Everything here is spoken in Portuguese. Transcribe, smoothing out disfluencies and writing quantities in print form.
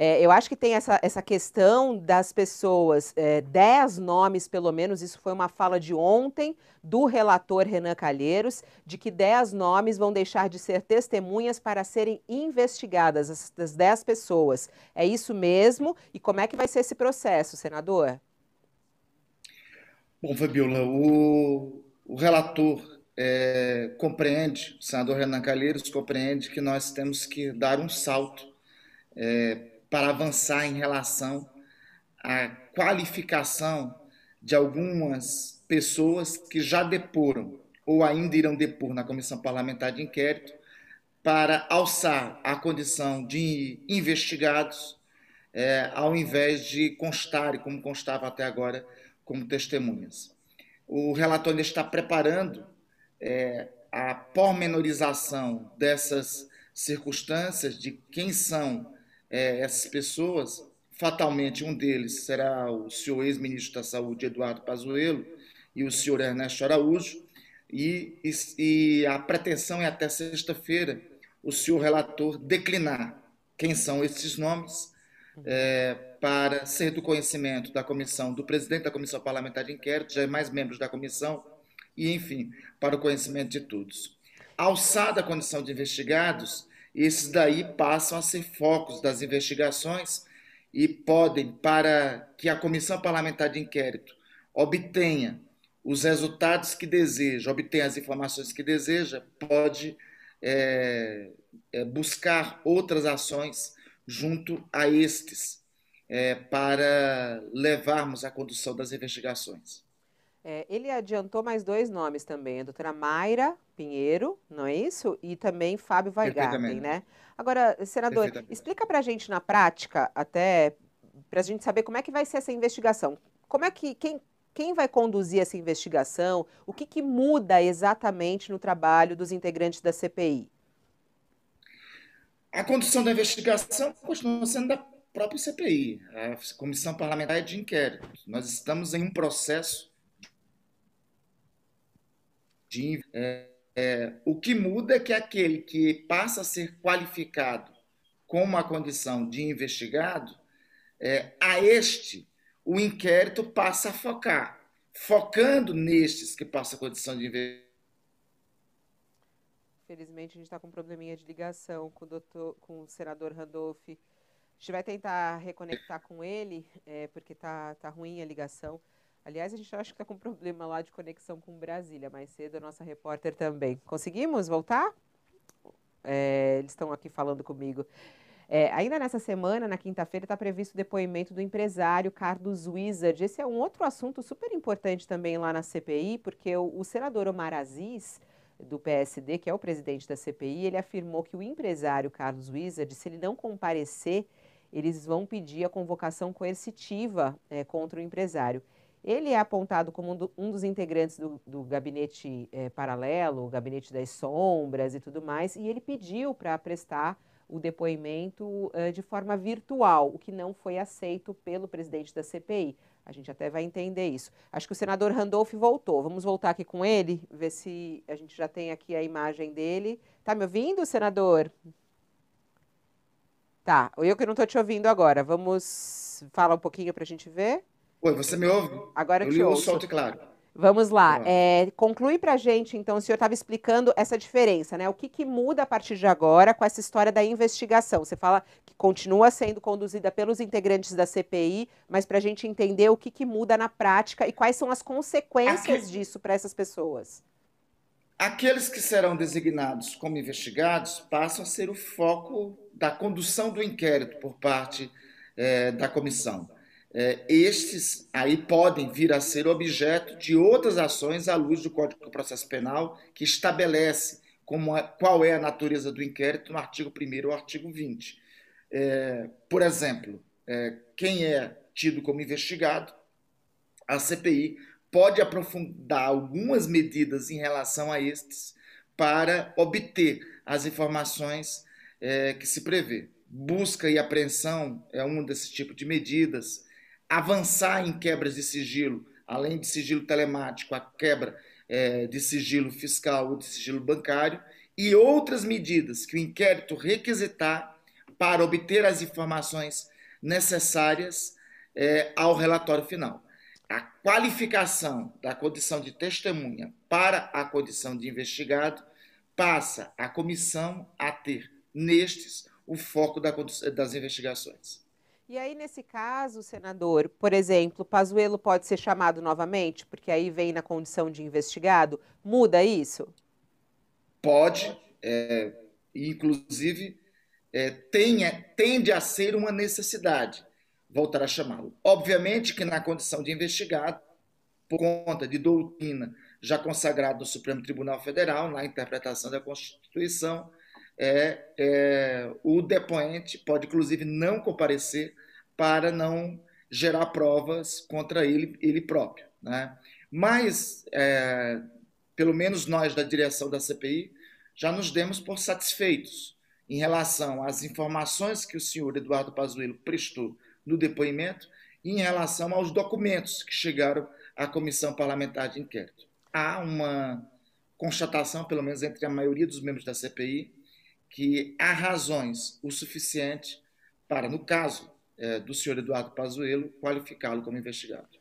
Eu acho que tem essa questão das pessoas, 10 nomes pelo menos, isso foi uma fala de ontem do relator Renan Calheiros, de que 10 nomes vão deixar de ser testemunhas para serem investigadas, as 10 pessoas. É isso mesmo? E como é que vai ser esse processo, senador? Bom, Fabiola, o relator compreende, o senador Renan Calheiros compreende que nós temos que dar um salto para avançar em relação à qualificação de algumas pessoas que já deporam ou ainda irão depor na Comissão Parlamentar de Inquérito para alçar a condição de investigados, ao invés de constarem, como constava até agora, como testemunhas. O relator ainda está preparando a pormenorização dessas circunstâncias, de quem são essas pessoas. Fatalmente, um deles será o senhor ex-ministro da Saúde, Eduardo Pazuello, e o senhor Ernesto Araújo, e a pretensão é até sexta-feira o senhor relator declinar quem são esses nomes, para ser do conhecimento da comissão, do presidente da Comissão Parlamentar de Inquérito, já mais membros da comissão, e, enfim, para o conhecimento de todos. Alçada a condição de investigados, esses daí passam a ser focos das investigações e podem, para que a Comissão Parlamentar de Inquérito obtenha os resultados que deseja, obtenha as informações que deseja, pode buscar outras ações junto a estes, para levarmos a condução das investigações. Ele adiantou mais dois nomes também, a doutora Mayra Pinheiro, não é isso? E também Fábio Weingarten, Perfeitamente. né? Agora, senador, Perfeitamente. explica para a gente na prática, até para a gente saber como é que vai ser essa investigação. Como é que quem vai conduzir essa investigação? O que muda exatamente no trabalho dos integrantes da CPI? A condução da investigação continua sendo da própria CPI, a Comissão Parlamentar de Inquérito. Nós estamos em um processo de. O que muda é que aquele que passa a ser qualificado com uma condição de investigado, a este o inquérito passa a focar. Focando nestes que passam a condição de investigado. Felizmente, a gente está com um probleminha de ligação com com o senador Randolph. A gente vai tentar reconectar com ele, porque tá ruim a ligação. Aliás, a gente acha que está com um problema lá de conexão com Brasília. Mais cedo, a nossa repórter também. Conseguimos voltar? Eles estão aqui falando comigo. Ainda nessa semana, na quinta-feira, está previsto o depoimento do empresário Carlos Wizard. Esse é um outro assunto super importante também lá na CPI, porque o senador Omar Aziz, do PSD, que é o presidente da CPI, ele afirmou que o empresário Carlos Wizard, se ele não comparecer, eles vão pedir a convocação coercitiva contra o empresário. Ele é apontado como um dos integrantes do gabinete paralelo, o gabinete das sombras e tudo mais, e ele pediu para prestar o depoimento de forma virtual, o que não foi aceito pelo presidente da CPI. A gente até vai entender isso. Acho que o senador Randolph voltou. Vamos voltar aqui com ele, ver se a gente já tem aqui a imagem dele. Tá me ouvindo, senador? Tá, eu que não estou te ouvindo agora. Vamos falar um pouquinho para a gente ver? Oi, você me ouve? Agora eu Eu te lhe ouço ouço. alto e claro. Vamos lá. Pronto. Conclui para a gente, então, o senhor estava explicando essa diferença, né? O que muda a partir de agora com essa história da investigação? Você fala que continua sendo conduzida pelos integrantes da CPI, mas para a gente entender o que muda na prática e quais são as consequências Aque- disso para essas pessoas. Aqueles que serão designados como investigados passam a ser o foco da condução do inquérito por parte da comissão. Estes aí podem vir a ser objeto de outras ações à luz do Código de Processo Penal, que estabelece qual é a natureza do inquérito no artigo 1º ou artigo 20. Por exemplo, quem é tido como investigado, a CPI pode aprofundar algumas medidas em relação a estes para obter as informações que se prevê. Busca e apreensão é um desse tipo de medidas. Avançar em quebras de sigilo, além de sigilo telemático, a quebra de sigilo fiscal ou de sigilo bancário, e outras medidas que o inquérito requisitar para obter as informações necessárias ao relatório final. A qualificação da condição de testemunha para a condição de investigado passa a comissão a ter nestes o foco das investigações. E aí, nesse caso, senador, por exemplo, Pazuello pode ser chamado novamente, porque aí vem na condição de investigado? Muda isso? Pode, inclusive, tende a ser uma necessidade voltar a chamá-lo. Obviamente que na condição de investigado, por conta de doutrina já consagrada no Supremo Tribunal Federal, na interpretação da Constituição, o depoente pode, inclusive, não comparecer para não gerar provas contra ele próprio, né? Mas, pelo menos nós da direção da CPI, já nos demos por satisfeitos em relação às informações que o senhor Eduardo Pazuello prestou no depoimento e em relação aos documentos que chegaram à Comissão Parlamentar de Inquérito. Há uma constatação, pelo menos entre a maioria dos membros da CPI, que há razões o suficiente para, no caso do senhor Eduardo Pazuello, qualificá-lo como investigado.